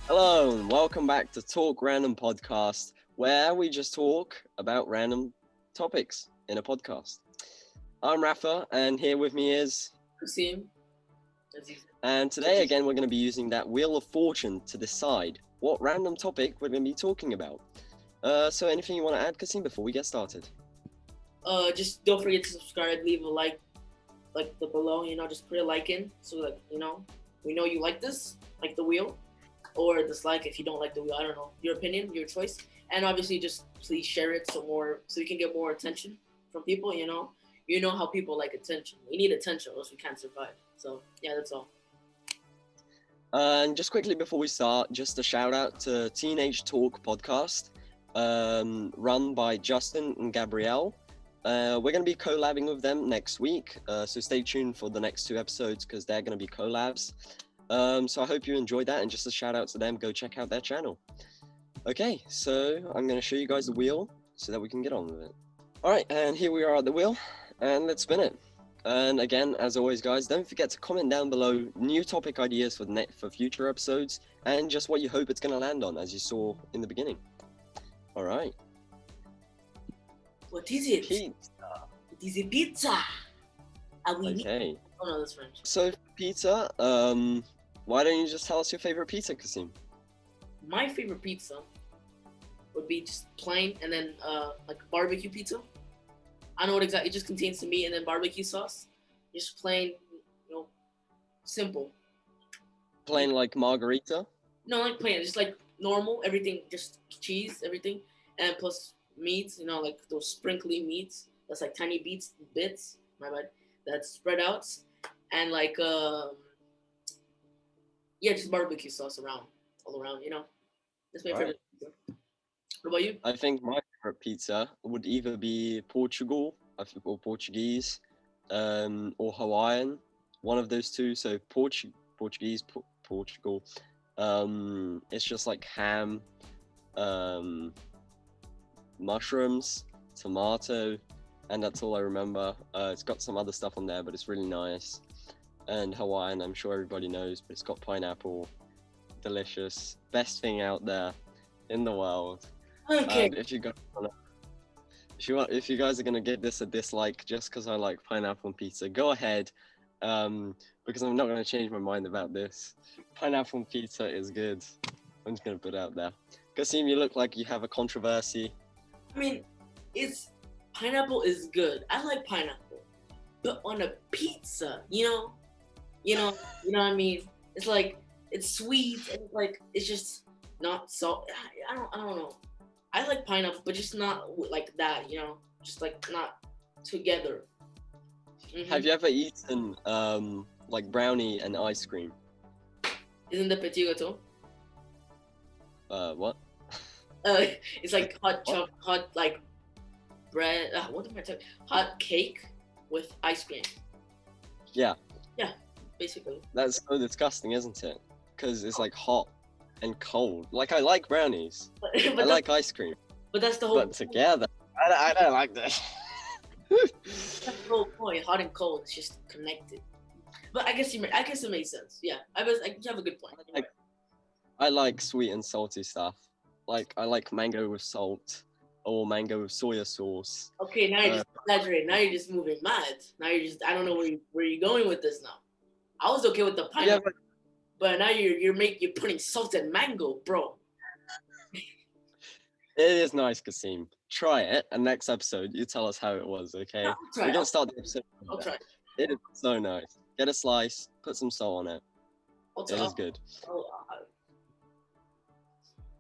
Hello and welcome back to TalkRandom Podcast, where we just talk about random topics in a podcast. I'm Rafa, and here with me is Kasim. and today again we're going to be using that Wheel of Fortune to decide what random topic we're going to be talking about. So anything you want to add, Kasim, before we get started? Just don't forget to subscribe, leave a like the below, just put a like in so that, we know you like this, like the wheel, or dislike if you don't like the wheel. I don't know. Your opinion, your choice. And obviously just please share it so we can get more attention from people, You know how people like attention. We need attention or else we can't survive. So yeah, that's all. And just quickly before we start, just a shout out to Teenage Talk Podcast, run by Justin and Gabrielle. We're going to be collabing with them next week, so stay tuned for the next 2 episodes because they're going to be collabs. So I hope you enjoyed that, and just a shout out to them, go check out their channel. Okay, so I'm going to show you guys the wheel so that we can get on with it. All right, and here we are at the wheel, and let's spin it. And again, as always, guys, don't forget to comment down below new topic ideas for future episodes, and just what you hope it's going to land on, as you saw in the beginning. All right. What is it? Pizza. It is a pizza. Okay. Oh no, that's French. So for pizza, why don't you just tell us your favorite pizza, Kasim? My favorite pizza would be just plain and then like barbecue pizza. I know what exactly it just contains the meat and then barbecue sauce. Just plain, simple. Plain like margarita? No, like plain, just like normal, everything, just cheese, everything, and plus meats, like those sprinkly meats. That's like tiny bits, my bad, that's spread out. And like, just barbecue sauce all around, That's my favorite pizza. What about you? I think my favorite pizza would either be Portugal, or Portuguese, or Hawaiian, one of those two. So Portuguese, Portugal. It's just like ham, mushrooms, tomato, and that's all I remember. It's got some other stuff on there, but it's really nice. And Hawaiian, I'm sure everybody knows, but it's got pineapple. Delicious, best thing out there in the world. Okay. If you guys are gonna give this a dislike just because I like pineapple on pizza, go ahead. Because I'm not gonna change my mind about this. Pineapple on pizza is good. I'm just gonna put it out there. Kasim, you look like you have a controversy. I mean, pineapple is good. I like pineapple, but on a pizza, what I mean. It's like it's sweet and it's just not salt. I don't know. I like pineapple, but just not like that, just like not together. Mm-hmm. Have you ever eaten like brownie and ice cream? Isn't the petit gâteau? What? It's like hot like bread. What am I talking? Hot cake with ice cream. Yeah. Yeah, basically. That's so disgusting, isn't it? Because it's like hot and cold. Like I like brownies. But I like ice cream. But that's the whole. But together, I don't like that. That's the whole point. Hot and cold, it's just connected. But I guess it makes sense. Yeah, you have a good point. I like sweet and salty stuff. Like I like mango with salt or mango with soya sauce. Okay, now you're just exaggerating. Now you're just moving mad. Now I don't know where you're going with this now. I was okay with the pineapple, but now you're putting salted mango, bro. It is nice, Kasim. Try it, and next episode you tell us how it was. Okay, we're gonna start the episode. I'll try. It is so nice. Get a slice, put some salt on it. It is good.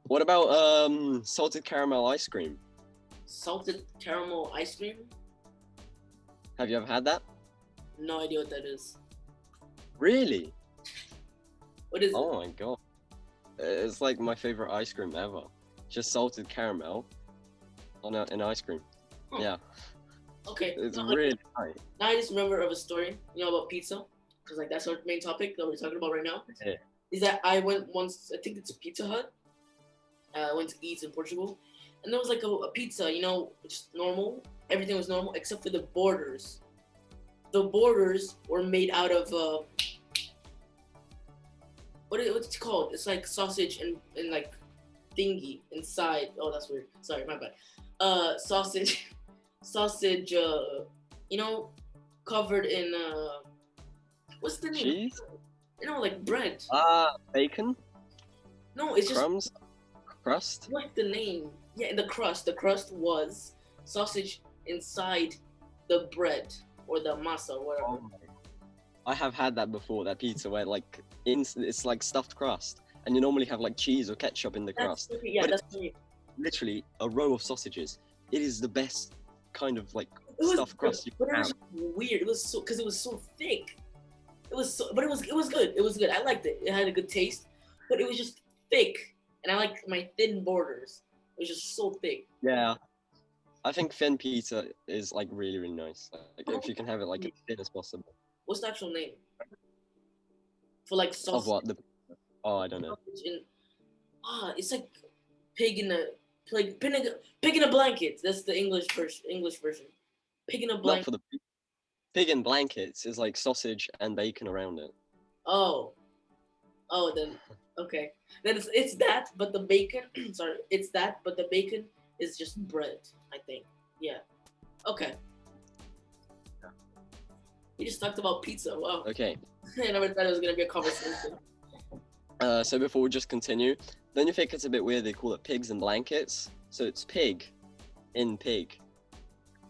What about salted caramel ice cream? Salted caramel ice cream? Have you ever had that? No idea what that is. Really? What is it? Oh my god. It's like my favorite ice cream ever. Just salted caramel on an ice cream. Huh. Yeah. Okay. It's really nice. Now I just remember of a story, about pizza, because that's our main topic that we're talking about right now. Yeah. Is that I went once, I think it's a Pizza Hut. I went to eat in Portugal, and there was like a pizza, just normal. Everything was normal except for the borders. The borders were made out of what's it called? It's like sausage and like thingy inside. Oh, that's weird. Sorry, my bad. Sausage, sausage. You know, covered in what's the name? Cheese? You know, like bread. Bacon? No, it's just Crumbs? Crust? what's the name? Yeah, the crust. The crust was sausage inside the bread or the masa, or whatever. Oh, I have had that before, that pizza where like it's like stuffed crust, and you normally have like cheese or ketchup in the crust. Yeah, But that's literally a row of sausages. It is the best kind of like it was stuffed good, crust you but can it have. was weird. It was so because it was so thick. It was so, but it was good. It was good. I liked it. It had a good taste, but it was just thick, and I like my thin borders. It was just so thick. Yeah, I think thin pizza is like really really nice. Like if you can have it like as thin as possible. What's the actual name for like Of sausage? what the? Oh, I don't know. In, it's like pig in a pig in a blanket. That's the English version. English version. Pig in a Not blanket. for the pig in blankets. Is like sausage and bacon around it. Oh, then okay. Then it's that, but the bacon. Sorry, it's that, but the bacon is just bread. I think. Yeah. Okay. We just talked about pizza. Wow. Okay. I never thought it was gonna be a conversation. So before we just continue, don't you think it's a bit weird they call it pigs in blankets? So it's pig in pig,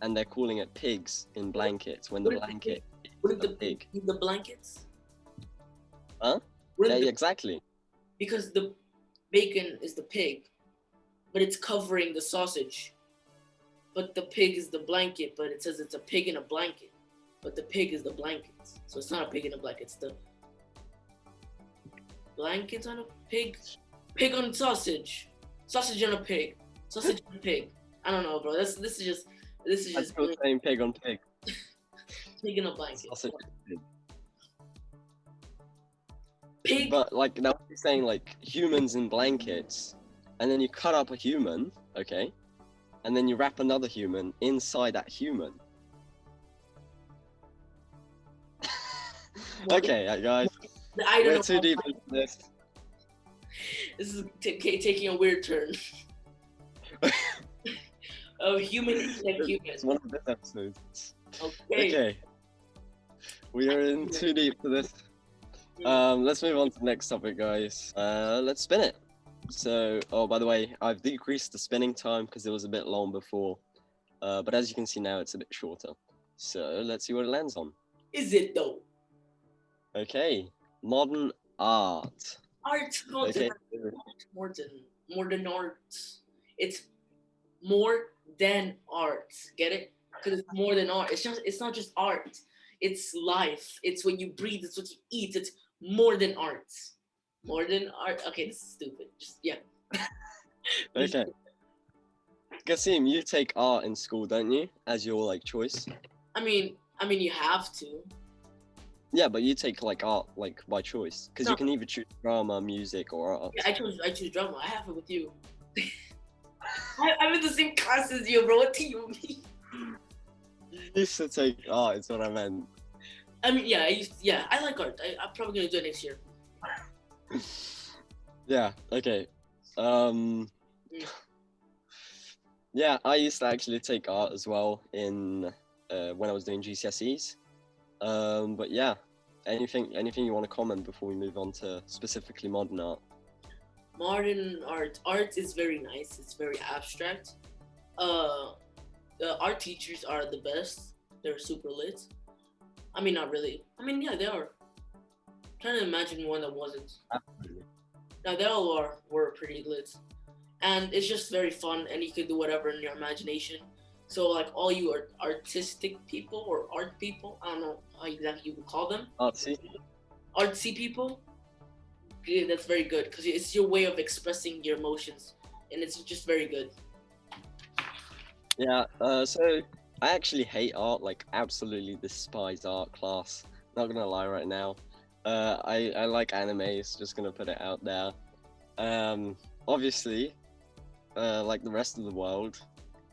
and they're calling it pigs in blankets when the Wouldn't the blanket Wouldn't is a the pig. be the blankets? Huh? Wouldn't Yeah, the, exactly. because the bacon is the pig, but it's covering the sausage. But the pig is the blanket, but it says it's a pig in a blanket. But the pig is the blanket. So it's not a pig in a blanket, it's the blanket on a pig. Pig on sausage. Sausage on a pig. Sausage on a pig. I don't know, bro. This is just That's still saying pig on pig. pig in a blanket. Sausage on pig. Pig. But like now you're saying like humans in blankets, and then you cut up a human, okay, and then you wrap another human inside that human. Okay, guys, I don't we're know. too deep into this. This is taking a weird turn. Of human like human. It's one of the best episodes. Okay. Okay, we are in too deep for this. Let's move on to the next topic, guys. Let's spin it. So, oh, by the way, I've decreased the spinning time because it was a bit long before. But as you can see now, it's a bit shorter. So let's see what it lands on. Is it though? Okay, modern art. Art Okay. more than art. It's more than art. Get it? Because it's more than art. It's not just art. It's life. It's what you breathe. It's what you eat. It's more than art. More than art. Okay, this is stupid. Just yeah. Okay. Kasim, you take art in school, don't you? As your like choice. I mean, you have to. Yeah, but you take like art like by choice because No. you can either choose drama, music, or art. Yeah, I choose drama. I have it with you. I'm in the same class as you, bro. What do you mean? You used to take art. Is what I meant. I mean, yeah, I like art. I'm probably gonna do it next year. Yeah. Okay. Yeah, I used to actually take art as well in when I was doing GCSEs. But yeah, anything you want to comment before we move on to specifically modern art? Modern art is very nice. It's very abstract. The art teachers are the best. They're super lit. I mean, not really. I mean, yeah, they are. I'm trying to imagine one that wasn't. Absolutely. Now they all were pretty lit, and it's just very fun, and you can do whatever in your imagination. So like all you artistic people or art people, I don't know how exactly you would call them. Artsy. Artsy people. Yeah, that's very good because it's your way of expressing your emotions, and it's just very good. Yeah. So I actually hate art. Like absolutely despise art class. Not gonna lie right now. I like animes. Just gonna put it out there. Obviously, like the rest of the world,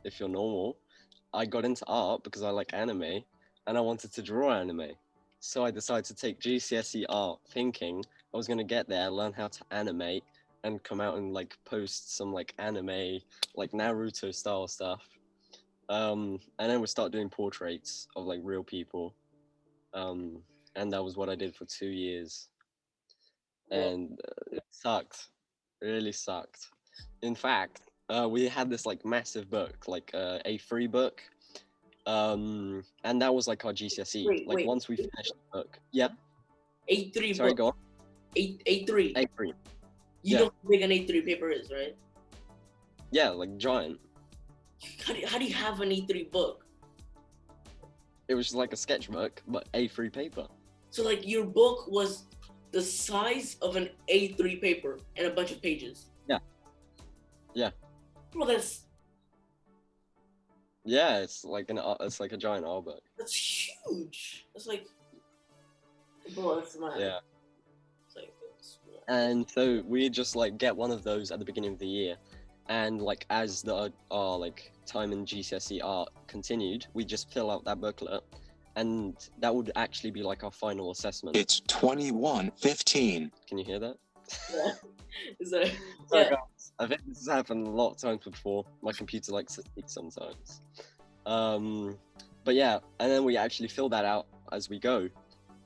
if you're normal, I got into art because I like anime and I wanted to draw anime. So I decided to take GCSE art, thinking I was gonna get there, learn how to animate, and come out and like post some like anime, like Naruto style stuff. And then we start doing portraits of like real people. Um, and that was what I did for 2 years, Well, and it sucked, really sucked. In fact, we had this like massive book, like A3 book, and that was like our GCSE. wait, Like wait. once we finished the book, yeah. A3 Sorry, book. go on. A3. A3. You Yeah. know how big an A3 paper is, right? Yeah, like giant. How do you have an A3 book? It was just like a sketchbook, but A3 paper. So like your book was the size of an A3 paper and a bunch of pages. Yeah. Yeah. Bro, Yeah, it's like a giant art book. that's huge. That's like, bro, that's mad. Yeah. It's like, that's mad. And so we just like get one of those at the beginning of the year, and like as our like time in GCSE art continued, we just fill out that booklet, and that would actually be like our final assessment. It's 21:15. Can you hear that? Yeah. So, Sorry, yeah. guys. I think this has happened a lot of times before. My computer likes to speak sometimes. But yeah, and then we actually fill that out as we go.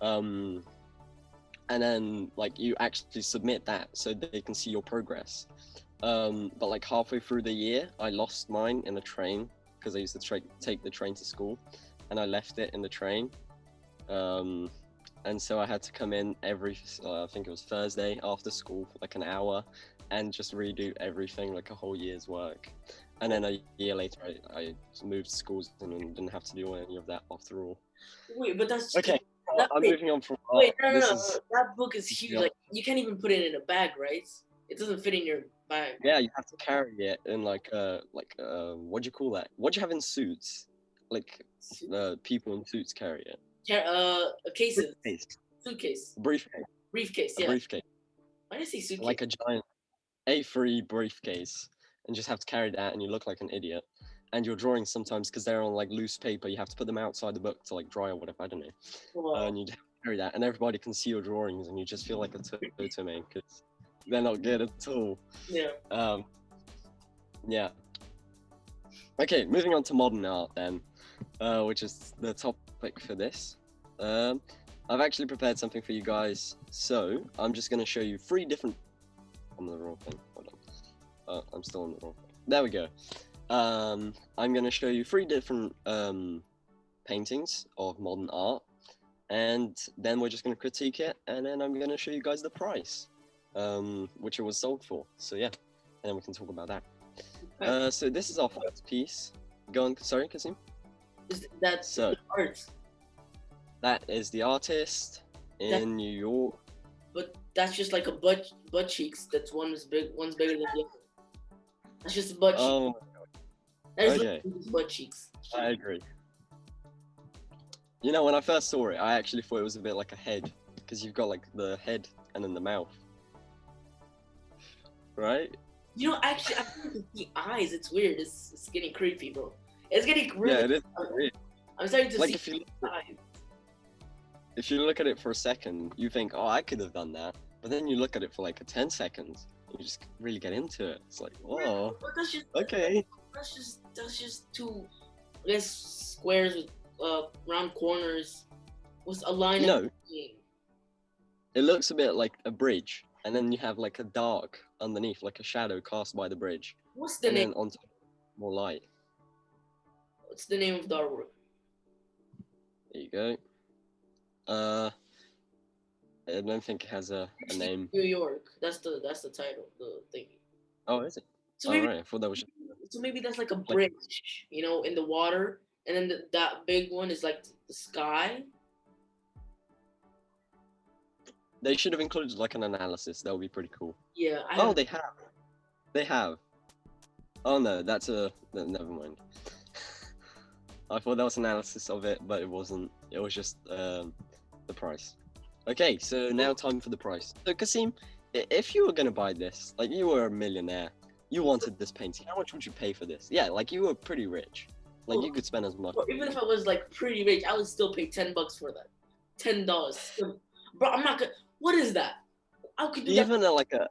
And then like you actually submit that so they can see your progress. But like halfway through the year, I lost mine in the train because I used to take the train to school, and I left it in the train. And so I had to come in every, I think it was Thursday after school for like an hour, and just redo everything, like a whole year's work. And then a year later, I moved schools and didn't have to do any of that after all. Wait, but that's Okay, I'm wait, moving on from. wait, no, this no. is- That book is huge. Yeah. Like you can't even put it in a bag, right? It doesn't fit in your bag. Yeah, you have to carry it in like what do you call that? What do you have in suits? Like people in suits carry it. A case, Briefcase. suitcase, Briefcase. briefcase. A Yeah. briefcase. Why did I say suitcase? Like a giant A3 briefcase, and just have to carry that, and you look like an idiot. And your drawings sometimes, because they're on like loose paper, you have to put them outside the book to like dry or whatever. I don't know. Wow. And you have to carry that, and everybody can see your drawings, and you just feel like a toto man because they're not good at all. Yeah. Yeah. Okay, moving on to modern art then, which is the topic for this. I've actually prepared something for you guys, so I'm just going to show you 3 different. I'm on the wrong thing. Hold on. I'm still on the wrong thing. There we go. I'm going to show you 3 different paintings of modern art, and then we're just going to critique it, and then I'm going to show you guys the price, which it was sold for. So yeah, and then we can talk about that. So this is our first piece. Go on, sorry, Kasim. That's So art, that is the artist in New York. but that's just like a butt cheeks. That's one's bigger than the other. That's just a butt cheek. Oh, That is okay. literally just butt cheeks. I agree. You know, when I first saw it, I actually thought it was a bit like a head, because you've got like the head and then the mouth, right? You know, actually, I can see eyes. It's weird. It's getting creepy, bro. It's getting really. Yeah, it is weird. I'm starting to Like see eyes. if you look at it for a second, you think, oh, I could have done that. But then you look at it for like 10 seconds, you just really get into it. It's like, whoa, But that's just okay. That's just 2, I guess, squares with round corners with a line. No, it looks a bit like a bridge, and then you have like a dark underneath, like a shadow cast by the bridge, What's the and name? then on top, more light. What's the name of the artwork? There you go. I don't think it has a name. New York. That's the title. The thing. Oh, is it? So All maybe right. I thought that was. so maybe that's like a bridge, you know, in the water, and then that big one is like the sky. They should have included like an analysis. That would be pretty cool. Yeah. Oh, they have. They have. Oh no, never mind. I thought that was analysis of it, but it wasn't. It was just the price. Okay, so now time for the price. So Kasim, if you were gonna buy this, like you were a millionaire, you wanted this painting, how much would you pay for this? Yeah, like you were pretty rich. Like you could spend as much. Well, even if I was like pretty rich, I would still pay $10 for that. $10. Bro, I'm not gonna. What is that? How could you do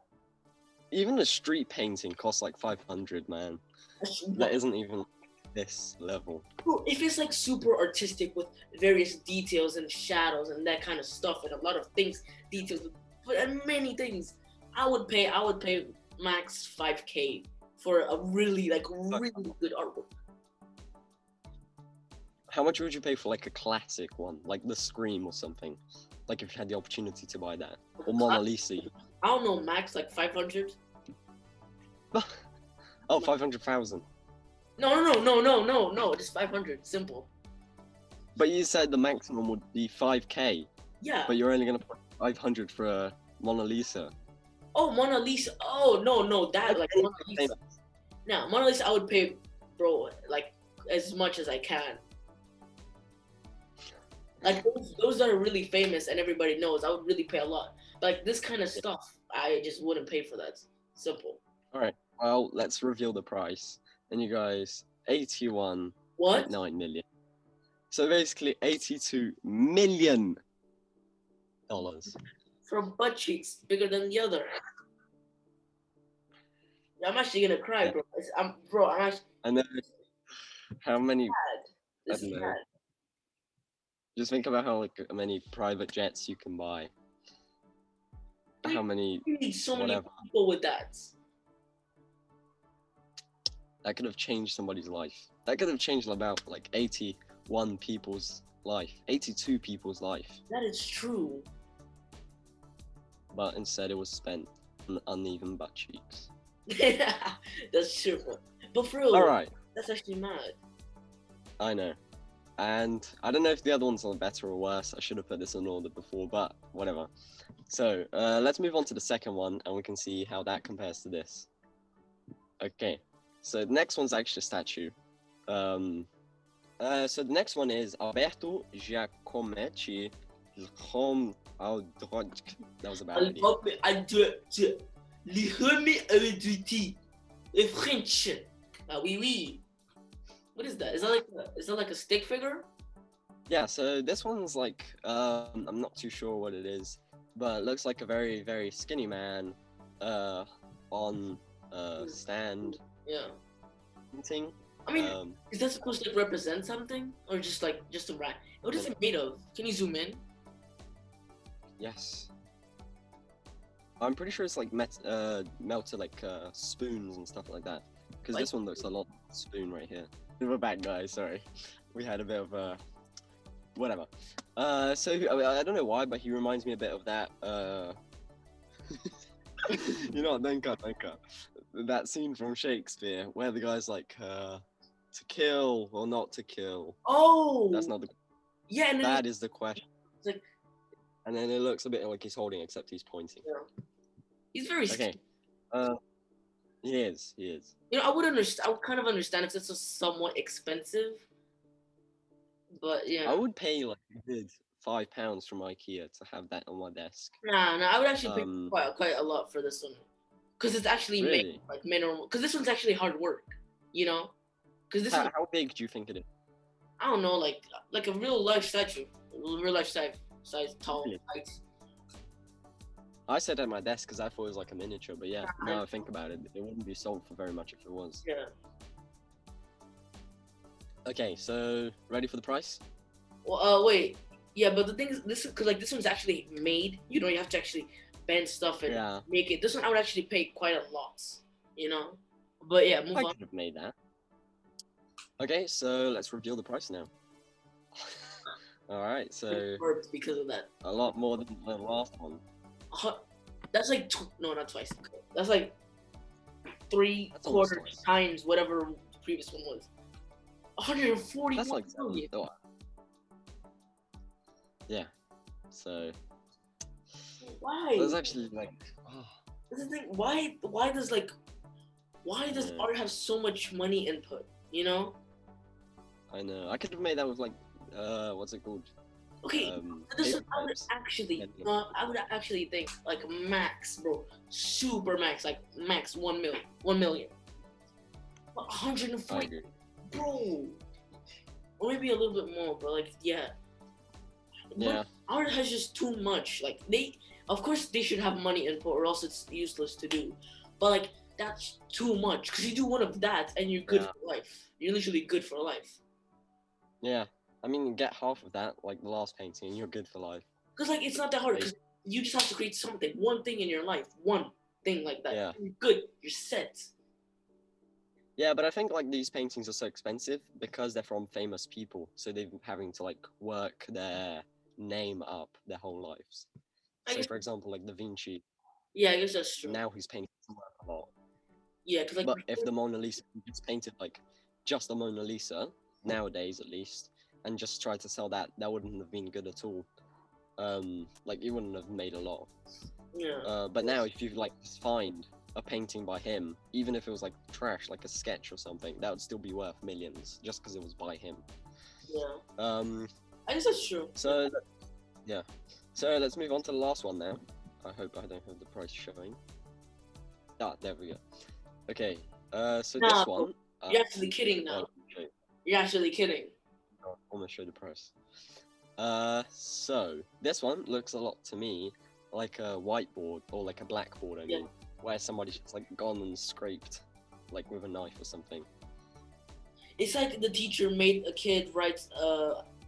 Even a street painting costs like 500, man. That isn't even this level. Bro, if it's like super artistic with various details and shadows and that kind of stuff and a lot of things, details, and many things, I would pay max 5K for a really good artwork. How much would you pay for like a classic one, like the Scream or something? Like if you had the opportunity to buy that, or Mona Lisa. I don't know, max like 500. Oh, 500,000. No, just 500, simple. But you said the maximum would be 5K. Yeah. But you're only gonna put 500 for a Mona Lisa. Oh, Mona Lisa. Oh, no, that like Mona Lisa. No, Mona Lisa, I would pay, bro, like as much as I can. Like those that are really famous and everybody knows, I would really pay a lot. Like this kind of stuff, I just wouldn't pay for that. Simple. All right. Well, let's reveal the price. And you guys, 81.9 What? million. So basically, $82 million. From butt cheeks bigger than the other. I'm actually gonna cry, bro. I'm actually. I know. How many? This is know. bad. Just think about how many private jets you can buy. How many? You need so many whatever. people with that. That could have changed somebody's life. That could have changed about like 81 people's life, 82 people's life. That is true. But instead, it was spent on uneven butt cheeks. That's true. But for real, All right. that's actually mad. I know. And I don't know if the other ones are better or worse. I should have put this in order before, but whatever. So let's move on to the second one, and we can see how that compares to this. Okay. So the next one's actually a statue. So the next one is Alberto Giacometti. That was a bad idea. French. Oui. What is that? Is that like a stick figure? Yeah, so this one's like, I'm not too sure what it is, but it looks like a very, very skinny man on a stand. Yeah. Thing. I mean, is that supposed to represent something? Or just a rat? What is it made of? Can you zoom in? Yes. I'm pretty sure it's like melted like spoons and stuff like that. Because this one looks a lot like a spoon right here. We're back, guys. Sorry, we had a bit of whatever. So I don't know why, but he reminds me a bit of that. You know, Denka. That scene from Shakespeare where the guy's like, to kill or not to kill. Oh. That's not the. Yeah. And that is the question. It's like. And then it looks a bit like he's holding, except he's pointing. Yeah. He's very. Okay. He is. You know, I would kind of understand if this was somewhat expensive. But yeah. I would pay like a good £5 from IKEA to have that on my desk. Nah, I would actually pay quite a lot for this one. Because it's actually made like minimal. Because this one's actually hard work, you know. Because this. How big do you think it is? I don't know, like a real life statue, real life size tall height. I said at my desk because I thought it was like a miniature, but yeah, now I think about it, it wouldn't be sold for very much if it was. Yeah. Okay, so ready for the price? Well, wait. Yeah, but the thing is, this one's actually made. You know, you have to actually bend stuff and make it. This one I would actually pay quite a lot, you know. But yeah, move on. I could have made that. Okay, so let's reveal the price now. All right, so because of that, a lot more than the last one. That's like no, not twice. That's like 3/4 times whatever the previous one was. 140. That's like million. Yeah. So. Why? There's actually like. Oh. This is the thing. Why does art have so much money input? You know. I know. I could have made that with like, what's it called? Okay, I would actually think like max, bro, super max, like max 1 million. 140, bro, or maybe a little bit more, but like yeah. Yeah. art has just too much. Like of course, they should have money input, or else it's useless to do. But like, that's too much. Because you do one of that, and you're good for life. You're literally good for life. Yeah, I mean, get half of that, like the last painting, and you're good for life. Because like, it's not that hard. Because you just have to create something, one thing in your life, one thing like that. Yeah. You're good. You're set. Yeah, but I think like these paintings are so expensive because they're from famous people, so they're having to like work their name up their whole lives. So, for example, like Da Vinci. Yeah, I guess that's true. Now he's painting a lot. Yeah, because like, but if the Mona Lisa gets painted like just the Mona Lisa nowadays, at least, and just tried to sell that, that wouldn't have been good at all. Like you wouldn't have made a lot. Yeah. But now, if you like find a painting by him, even if it was like trash, like a sketch or something, that would still be worth millions just because it was by him. Yeah. I guess that's true. So, yeah. So let's move on to the last one now. I hope I don't have the price showing. Ah, there we go. Okay. So this one. You're actually kidding now. You're actually kidding. I'll almost show the price. So this one looks a lot to me like a whiteboard or like a blackboard. I mean, where somebody's just like gone and scraped, like with a knife or something. It's like the teacher made a kid write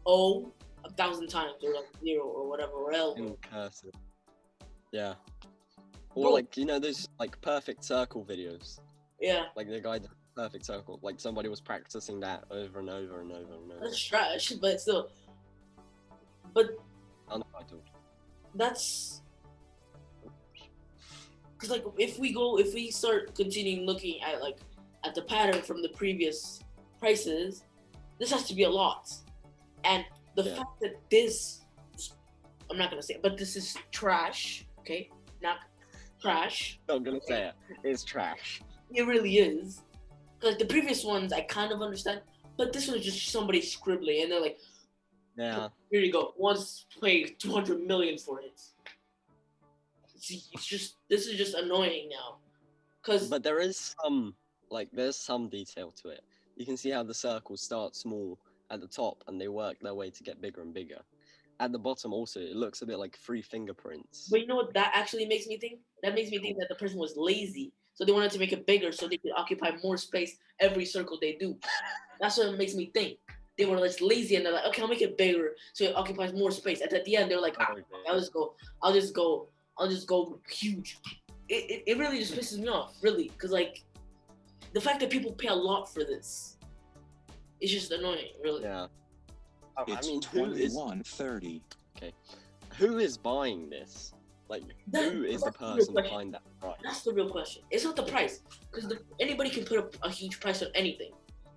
O 1,000 times, or like 0 or whatever, or L. In cursive. Yeah. Or like, you know, those like perfect circle videos. Yeah. Like the guy did perfect circle. Like somebody was practicing that over and over and over and over. That's trash, but still. But untitled. That's because like if we start continuing looking at the pattern from the previous prices, this has to be a lot. And the fact that this, I'm not gonna say it, but this is trash. Okay, not trash. I'm gonna say it. It's trash. It really is. Because the previous ones I kind of understand, but this one's just somebody scribbling, and they're like, yeah, here you go. Once paid 200 million for it. It's just, this is just annoying now. But there is there's some detail to it. You can see how the circles start small at the top and they work their way to get bigger and bigger. At the bottom also, it looks a bit like 3 fingerprints. But you know what that actually makes me think? That makes me think that the person was lazy. So they wanted to make it bigger so they could occupy more space every circle they do. That's what it makes me think. They were just lazy and they're like, okay, I'll make it bigger so it occupies more space. And at the end, they're like, I'll just go huge. It really just pisses me off, really. Because, like, the fact that people pay a lot for this is just annoying, really. Yeah. It's I mean, 21:30. Okay. Who is buying this? Like, who is the person behind that price? That's the real question. It's not the price. Because anybody can put a huge price on anything.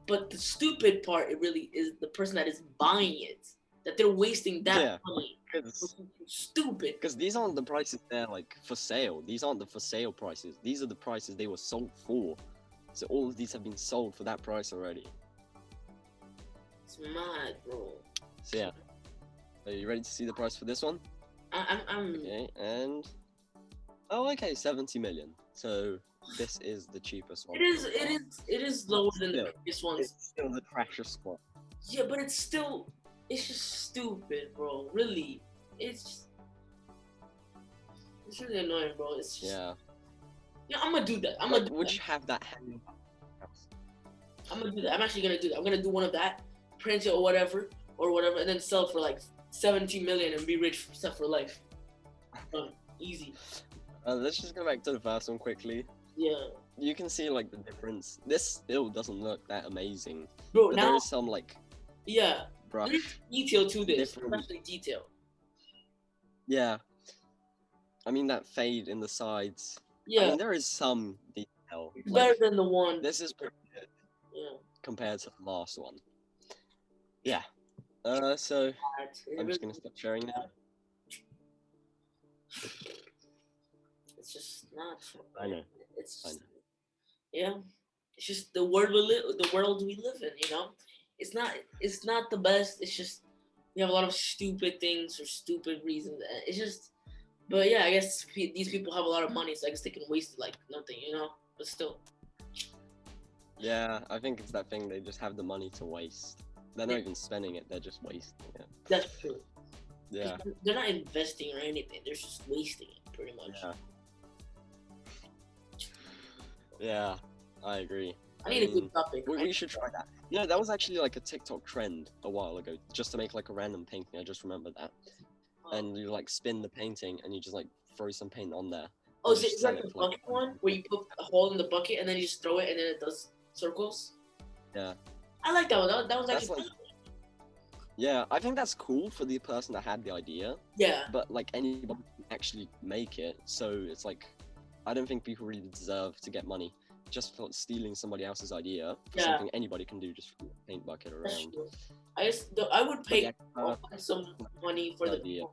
But the stupid part, it really is the person that is buying it. That they're wasting that money. Stupid. Because these aren't the prices they're like for sale. These aren't the for sale prices. These are the prices they were sold for. So all of these have been sold for that price already. It's mad, bro. So yeah. Are you ready to see the price for this one? I'm Okay, and okay, 70 million. So this is the cheapest one. It is lower than the previous ones. It's still the trashiest one. Yeah, but it's just stupid, bro. Really. It's really annoying, bro. It's just, yeah, I'm gonna do that. Would you have that hanging up? I'm gonna do that. I'm actually gonna do that. I'm gonna do one of that, print it or whatever, and then sell for like 70 million and be rich for life. Easy. Let's just go back to the first one quickly. Yeah. You can see like the difference. This still doesn't look that amazing. Bro, but now there is some like brush. There's detail to this, especially detail. Yeah. I mean that fade in the sides. Yeah. I mean there is some detail. It's better than the one. This is pretty good. Yeah. Compared to the last one. Yeah. So I'm just gonna stop sharing now. It's just not. I know. Yeah. It's just the world we live in. You know, it's not the best. It's just we have a lot of stupid things for stupid reasons. It's just, but yeah, I guess these people have a lot of money, so I guess they can waste it like nothing. You know, but still. Yeah, I think it's that thing. They just have the money to waste. They're not even spending it. They're just wasting it. That's true. Yeah. They're not investing or anything. They're just wasting it, pretty much. Yeah. Yeah, I agree. I need a mean, good topic. we should try that. Yeah, that was actually like a TikTok trend a while ago, just to make like a random painting. I just remembered that. And you like spin the painting and you just like throw some paint on there. Oh, and is it just like sell the for, bucket one where you put a hole in the bucket and then you just throw it and then it does circles? Yeah. I like that one. That was That's actually like, yeah, I think that's cool for the person that had the idea, yeah. but like anybody can actually make it. So it's like, I don't think people really deserve to get money just for stealing somebody else's idea for Yeah. something anybody can do, just throw a paint bucket That's around. true. I would pay yeah, some money for idea.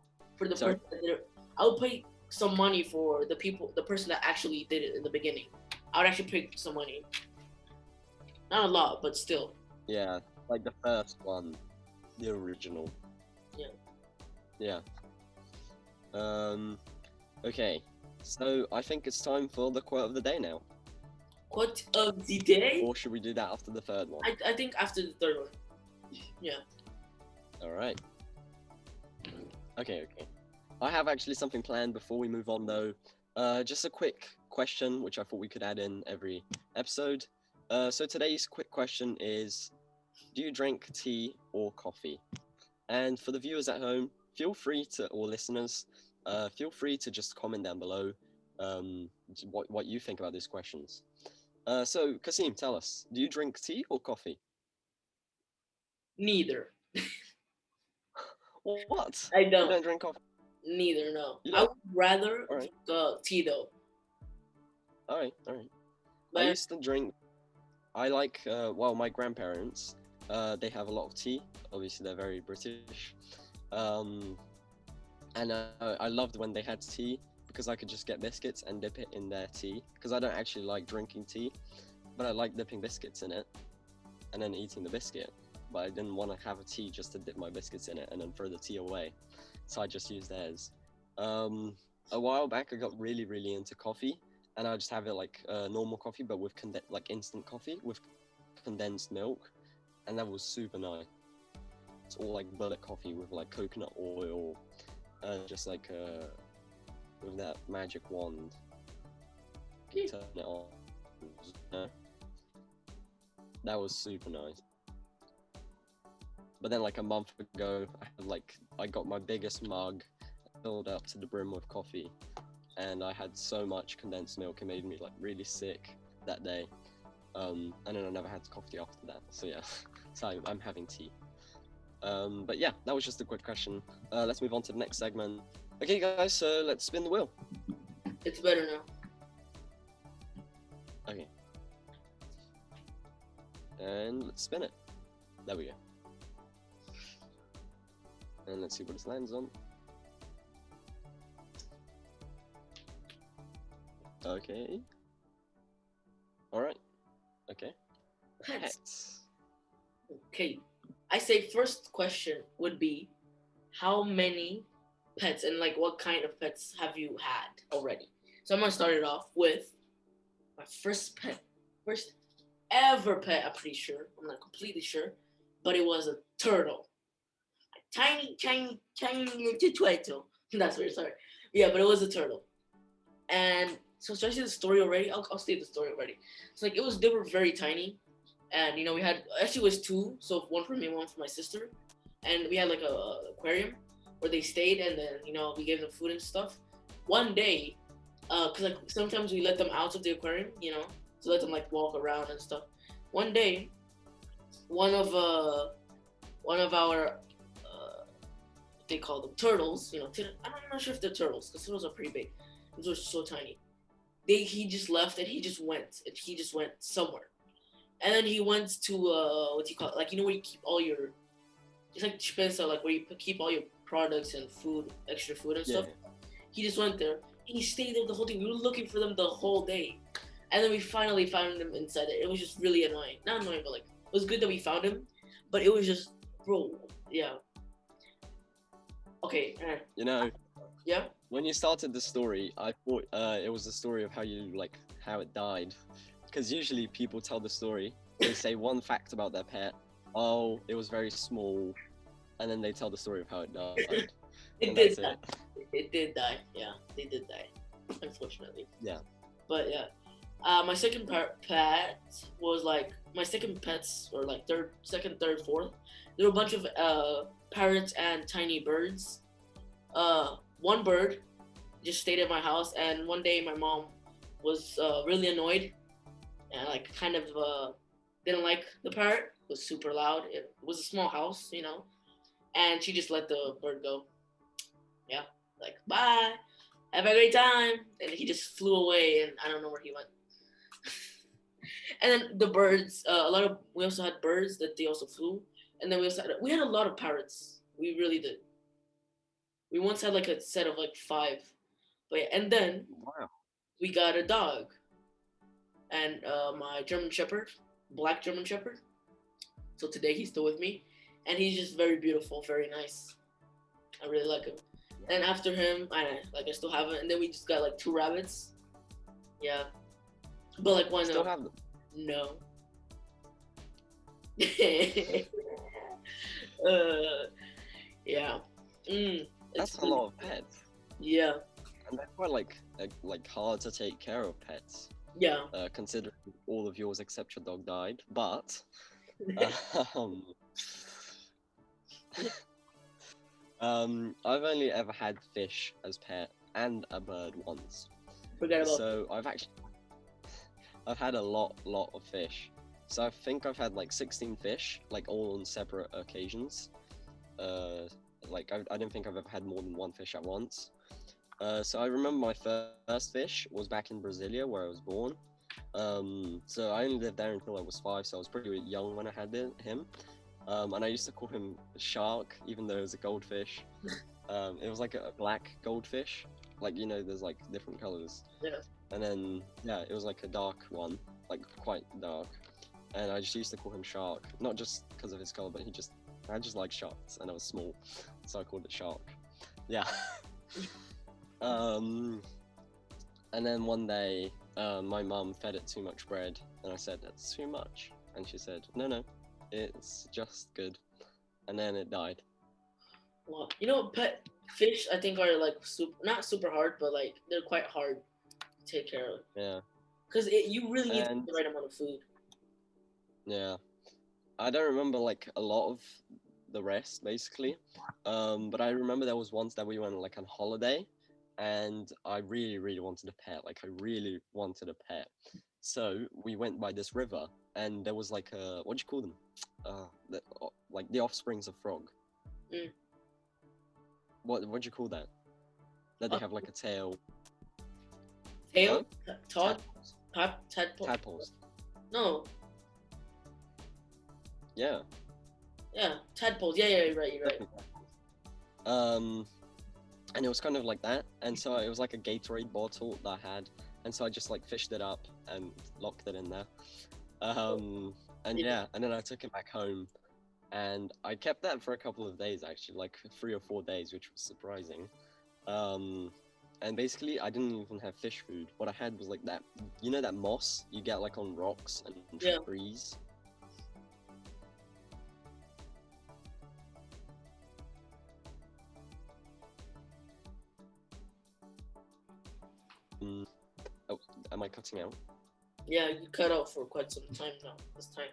the Sorry? person that did it. I would pay some money for the person that actually did it in the beginning. I would actually pay some money. Not a lot, but still. Yeah, like the first one, the original. Yeah. Yeah. Okay, so I think it's time for the quote of the day now. Quote of the day? Or should we do that after the third one? I think after the third one. Yeah. All right. Okay. I have actually something planned before we move on, though. Just a quick question, which I thought we could add in every episode. So today's quick question is, do you drink tea or coffee? And for the viewers at home, feel free to, or listeners, feel free to just comment down below what you think about these questions. So, Kasim, tell us, do you drink tea or coffee? Neither. What? I You don't. don't drink coffee? Neither, no. You I don't? would rather All right. tea though. All right. I But used to drink. I like. Well, my grandparents. They have a lot of tea. Obviously, they're very British. And I loved when they had tea because I could just get biscuits and dip it in their tea. Because I don't actually like drinking tea, but I like dipping biscuits in it, and then eating the biscuit. But I didn't want to have a tea just to dip my biscuits in it and then throw the tea away, so I just used theirs. A while back, I got really, really into coffee, and I just have it like normal coffee, but with like instant coffee with condensed milk, and that was super nice. It's all like bullet coffee with like coconut oil, just like with that magic wand. You turn it on. That was super nice. But then like a month ago, I got my biggest mug filled up to the brim with coffee, and I had so much condensed milk it made me like really sick that day. And then I never had coffee after that. So yeah, so I'm having tea. But yeah, that was just a quick question. Let's move on to the next segment. Okay, guys, so let's spin the wheel. it's better now. Okay. And let's spin it. There we go. And let's see what it lands on. Okay. Alright. Okay. Pets. Okay. I say first question would be, how many pets and like what kind of pets have you had already? So I'm gonna start it off with my first pet. First ever pet, I'm pretty sure. I'm not completely sure. But it was a turtle. A tiny little turtle. That's weird, sorry. Yeah, but it was a turtle. And so should I say the story already? I'll say the story already. So like they were very tiny. And we had actually it was two, so one for me, one for my sister. And we had like a aquarium where they stayed, and then we gave them food and stuff. One day, cause like sometimes we let them out of the aquarium, to let them like walk around and stuff. One day, one of our they call them turtles, I'm not sure if they're turtles because turtles are pretty big. Those are so tiny. He just left and he just went somewhere. And then he went to what do you call it? Like where you keep all your, it's like dispensa, like where you keep all your products and food, extra food and stuff. He just went there and he stayed there the whole day. We were looking for them the whole day, and then we finally found him inside it. It was just really annoying. Not annoying, but like it was good that we found him. But it was just, bro, yeah. Okay. Yeah. When you started the story, I thought it was the story of how it died. Because usually people tell the story, they say one fact about their pet, oh, it was very small, and then they tell the story of how it died. It and did that's die. it. It did die. Yeah, they did die, unfortunately. Yeah. But yeah, my second pet was like my second pets were like second, third, fourth. There were a bunch of parrots and tiny birds. One bird just stayed at my house, and one day my mom was really annoyed and like kind of didn't like the parrot. It was super loud. It was a small house, and she just let the bird go. Yeah, like bye, have a great time, and he just flew away, and I don't know where he went. And then the birds, we also had birds that they also flew, and then we had a lot of parrots. We really did. We once had like a set of like five, but yeah, and then Wow. we got a dog, and my German Shepherd, black German Shepherd. So today he's still with me, and he's just very beautiful, very nice. I really like him. And after him, I still have it, and then we just got like two rabbits. Yeah, but like one Still have them. no. Yeah. That's It's a lot of pets, Yeah. and they're quite like hard to take care of pets. Yeah. Considering all of yours except your dog died, but um, I've only ever had fish as pet and a bird once. Forget about So I've had a lot of fish. So I think I've had like 16 fish, like all on separate occasions. Like I don't think I've ever had more than one fish at once. So I remember my first fish was back in Brasilia where I was born. So I only lived there until I was 5, so I was pretty young when I had him. And I used to call him Shark, even though it was a goldfish. It was like a black goldfish, like there's like different colors. Yeah. And then it was like a dark one, like quite dark. And I just used to call him Shark, not just because of his color, but I just like sharks, and I was small, so I called it Shark. Yeah. And then one day, my mum fed it too much bread, and I said, "That's too much," and she said, "No, it's just good," and then it died. Well, pet fish I think are like not super hard, but like they're quite hard to take care of. Yeah. Because you really need And the right amount of food. yeah, I don't remember like a lot of the rest basically, but I remember there was once that we went like on holiday, and I really wanted a pet. Like I really wanted a pet, so we went by this river, and there was like a, what do you call them? Like the offsprings of frog. Mm. What do you call that? That they have like a tail. Tail? Huh? Todd? Tadpoles. Tadpole? Tadpoles. No. Yeah. Yeah, tadpoles. Yeah, you're right. And it was kind of like that, and so it was like a Gatorade bottle that I had, and so I just like fished it up and locked it in there. And and then I took it back home, and I kept that for a couple of days actually, like 3 or 4 days, which was surprising. And basically I didn't even have fish food. What I had was like that, that moss you get like on rocks and Yeah. trees. Oh, am I cutting out? Yeah, you cut out for quite some time now. This time.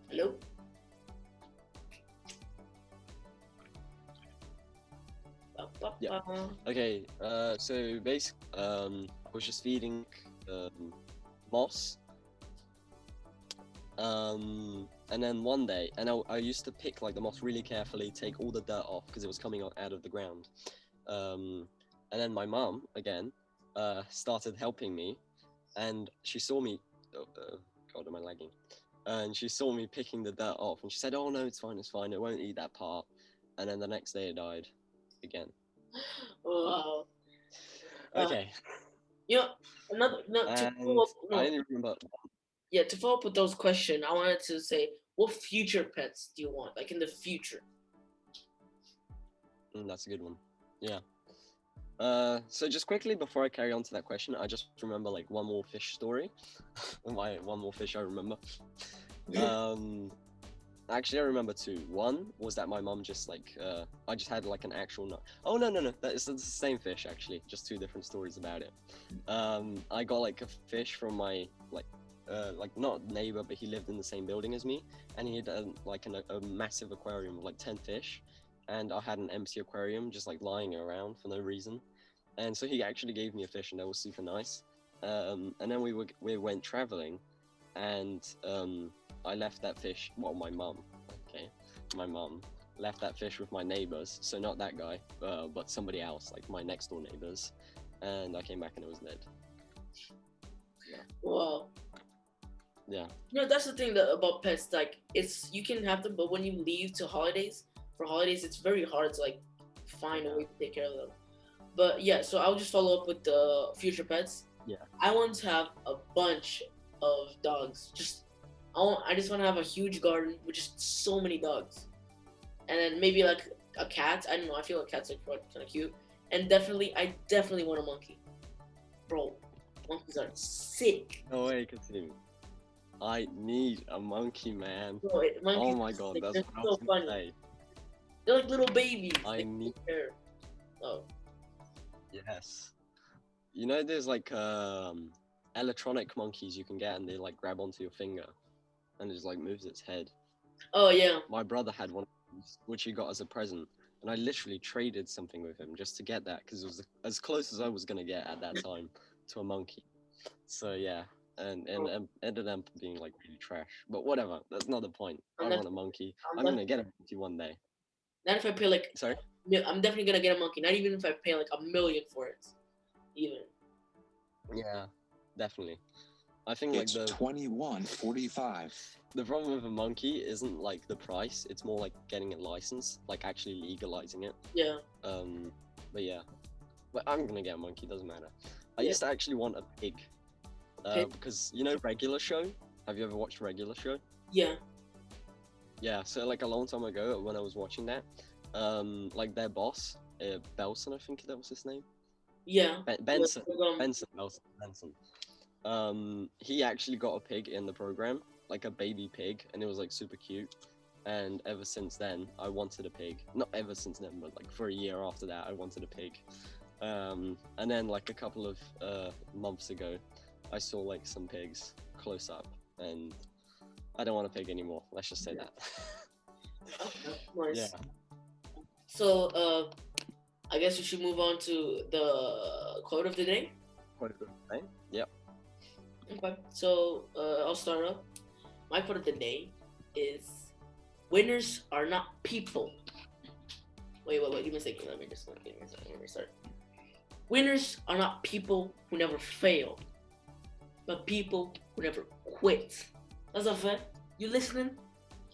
Hello? Yeah. Okay, so basically, I was just feeding moss. And then one day, and I used to pick like the moss really carefully, take all the dirt off because it was coming out of the ground. And then my mom again started helping me, and she saw me. God, am I lagging? And she saw me picking the dirt off, and she said, "Oh no, it's fine, it won't eat that part." And then the next day it died again. Wow. Okay. To And follow up, I only remember. to follow up with those questions, I wanted to say, what future pets do you want, like in the future? That's a good one. Yeah. So just quickly before I carry on to that question, I just remember like one more fish story. One more fish I remember. Um, Actually, I remember two. One was that my mom just like I just had like an actual nut. Oh no, that's the same fish actually. Just two different stories about it. I got like a fish from my like not neighbor, but he lived in the same building as me, and he had a massive aquarium with like 10 fish, and I had an empty aquarium just like lying around for no reason, and so he actually gave me a fish, and that was super nice. And then we went traveling, and I left that fish. Well, my mum, okay, my mum left that fish with my neighbors. So not that guy, but somebody else, like my next door neighbors. And I came back and it was dead. Wow. Yeah. That's the thing about pets. Like, you can have them, but when you leave to holidays, for holidays, it's very hard to like find a way to take care of them. But yeah, so I'll just follow up with the future pets. Yeah. I want to have a bunch of dogs. I just want to have a huge garden with just so many dogs, and then maybe like a cat. I don't know. I feel like cats are kind of cute, and I definitely want a monkey, bro. Monkeys are sick. No way, continue. I need a monkey, man. Bro, monkeys Oh my are god, sick. that's They're what I so was gonna funny. say. They're like little babies. I They need. care. Oh, Yes. You know, there's like electronic monkeys you can get, and they like grab onto your finger, and it just like moves its head. oh yeah. My brother had one, which he got as a present, and I literally traded something with him just to get that because it was as close as I was gonna get at that time to a monkey. So yeah, and ended up being like really trash. But whatever, that's not the point. I I'm want def- a monkey. I'm I'm gonna def- get a monkey one day. Not if I pay like. Sorry. I'm definitely gonna get a monkey. Not even if I pay like $1 million for it. Even. Yeah, definitely. I think like It's the 21:45. the problem with a monkey isn't like the price. It's more like getting a license, like actually legalizing it. Yeah. But yeah, but I'm gonna get a monkey. Doesn't matter. I Yeah. used to actually want a pig, Pig? because you know Regular Show. Have you ever watched Regular Show? Yeah. Yeah. So like a long time ago when I was watching that, like their boss, Belson, I think that was his name. Yeah. Benson. Yeah, Benson. Belson. Benson. He actually got a pig in the program, like a baby pig, and it was like super cute. And ever since then, I wanted a pig. Not ever since then, but like for a year after that, I wanted a pig. And then like a couple of months ago, I saw like some pigs close up, and I don't want a pig anymore. Let's just say that. Nice. Yeah. So, I guess we should move on to the quote of the day. Quite a good thing. Yep. Okay. So, I'll start up. My quote of the day is, "Winners are not people." Wait. Give me a second. Let me start. Winners are not people who never fail, but people who never quit. That's a fact. You listening?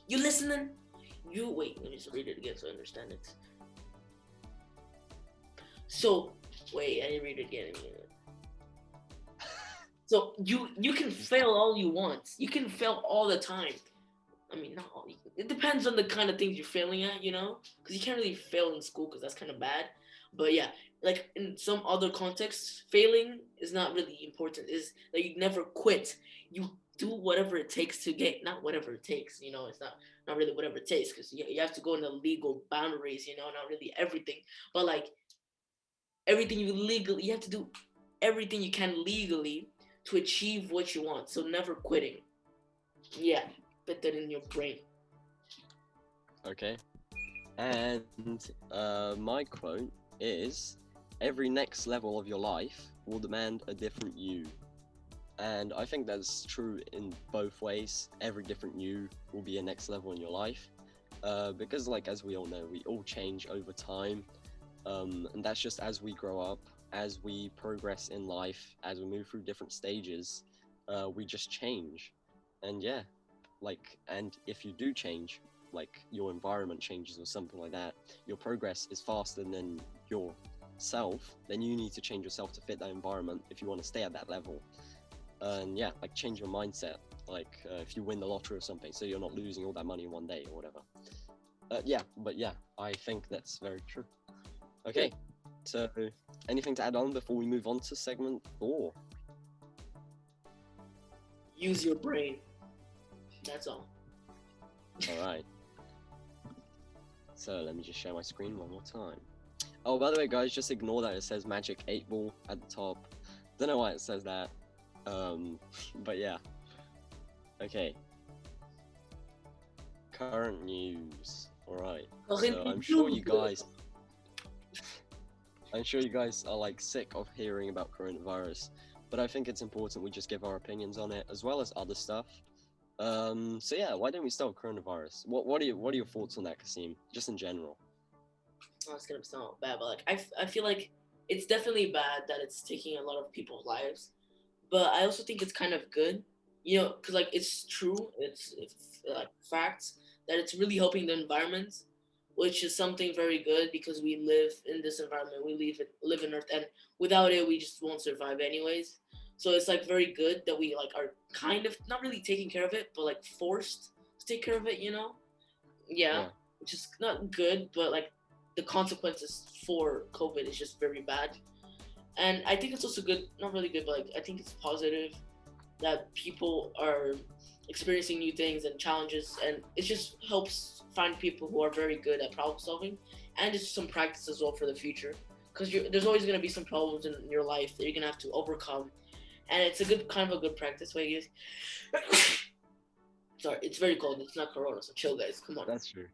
Wait. Let me just read it again so I understand it. So, wait. I didn't read it again. So you can fail all you want. You can fail all the time. I mean, not all. It depends on the kind of things you're failing at, because you can't really fail in school because that's kind of bad. But yeah, like in some other contexts, failing is not really important. Is that you never quit. You do whatever it takes to get, not whatever it takes. It's not really whatever it takes because you have to go in the legal boundaries. Not really everything, but like everything you have to do everything you can legally to achieve what you want. So never quitting. Yeah, put that in your brain. Okay. And my quote is, "Every next level of your life will demand a different you." And I think that's true in both ways. Every different you will be a next level in your life. Because like, as we all know, we all change over time. And that's just as we grow up, as we progress in life, as we move through different stages, we just change. And yeah, like, and if you do change, like your environment changes or something like that, your progress is faster than yourself, then you need to change yourself to fit that environment if you want to stay at that level. And yeah, like change your mindset, like if you win the lottery or something, so you're not losing all that money in one day or whatever. Yeah, I think that's very true. Okay, so anything to add on before we move on to segment 4? Use your brain. That's all. All right. So let me just share my screen one more time. Oh, by the way, guys, just ignore that it says Magic 8 Ball at the top. Don't know why it says that. But yeah. Okay. Current news. All right. So I'm sure you guys are like sick of hearing about coronavirus, but I think it's important we just give our opinions on it as well as other stuff. So yeah, why don't we start with coronavirus? What are your thoughts on that, Kasim? Just in general. Oh, it's gonna sound bad, but like I feel like it's definitely bad that it's taking a lot of people's lives, but I also think it's kind of good, because like it's true, it's like facts that it's really helping the environment, which is something very good because we live in this environment, we live in Earth, and without it we just won't survive anyways. So it's like very good that we like are kind of not really taking care of it, but like forced to take care of it, Yeah, which is not good, but like the consequences for COVID is just very bad. And I think it's also good, not really good, but like I think it's positive that people are experiencing new things and challenges, and it just helps find people who are very good at problem solving, and just some practice as well for the future. Because there's always going to be some problems in your life that you're going to have to overcome, and it's a good practice way. You Sorry, it's very cold. It's not Corona, so chill, guys. Come on. That's true.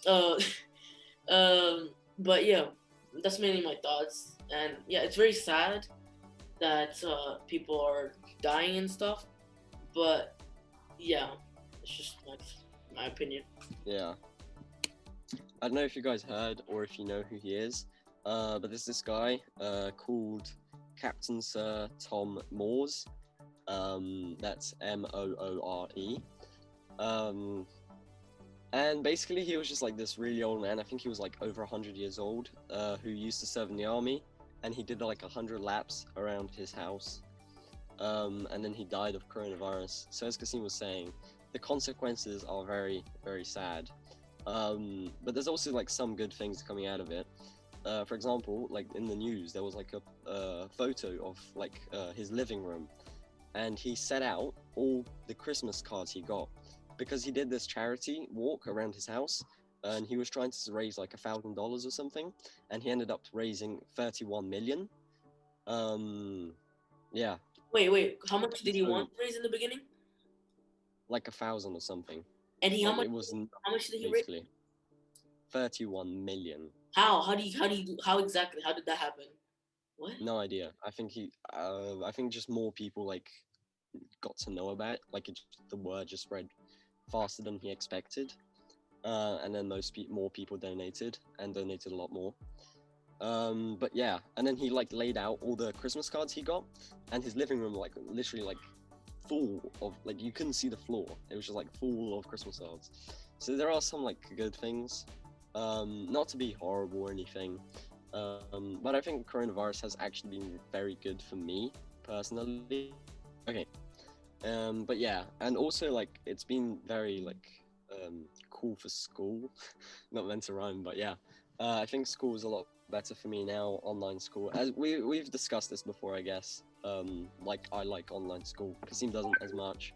Uh, but yeah, that's mainly my thoughts. And yeah, it's very sad that people are dying and stuff. But yeah, it's just my opinion. Yeah. I don't know if you guys heard or if you know who he is, but there's this guy called Captain Sir Tom Moores. That's Moore. And basically he was just like this really old man. I think he was like over 100 years old, who used to serve in the army, and he did like 100 laps around his house. And then he died of coronavirus. So as Kasim was saying, the consequences are very, very sad. But there's also like some good things coming out of it. For example, like in the news, there was like a photo of like his living room, and he set out all the Christmas cards he got because he did this charity walk around his house, and he was trying to raise like $1,000 or something, and he ended up raising 31 million. Yeah. Wait. How much did he want to raise in the beginning? Like 1,000 or something. And he like how much? It was How much did he raise? basically 31 million. How exactly? How did that happen? What? No idea. I think I think just more people like got to know about it. Like the word just spread faster than he expected. And then more people donated a lot more. But yeah, and then he like laid out all the Christmas cards he got, and his living room like literally like full of, like, you couldn't see the floor. It was just like full of Christmas cards. So there are some like good things, not to be horrible or anything, but I think coronavirus has actually been very good for me personally. Okay. But yeah, and also like it's been very like cool for school. Not meant to rhyme, but yeah, I think school is a lot better for me now. Online school, as we've discussed this before, I guess. Like I like online school. Kasim doesn't as much.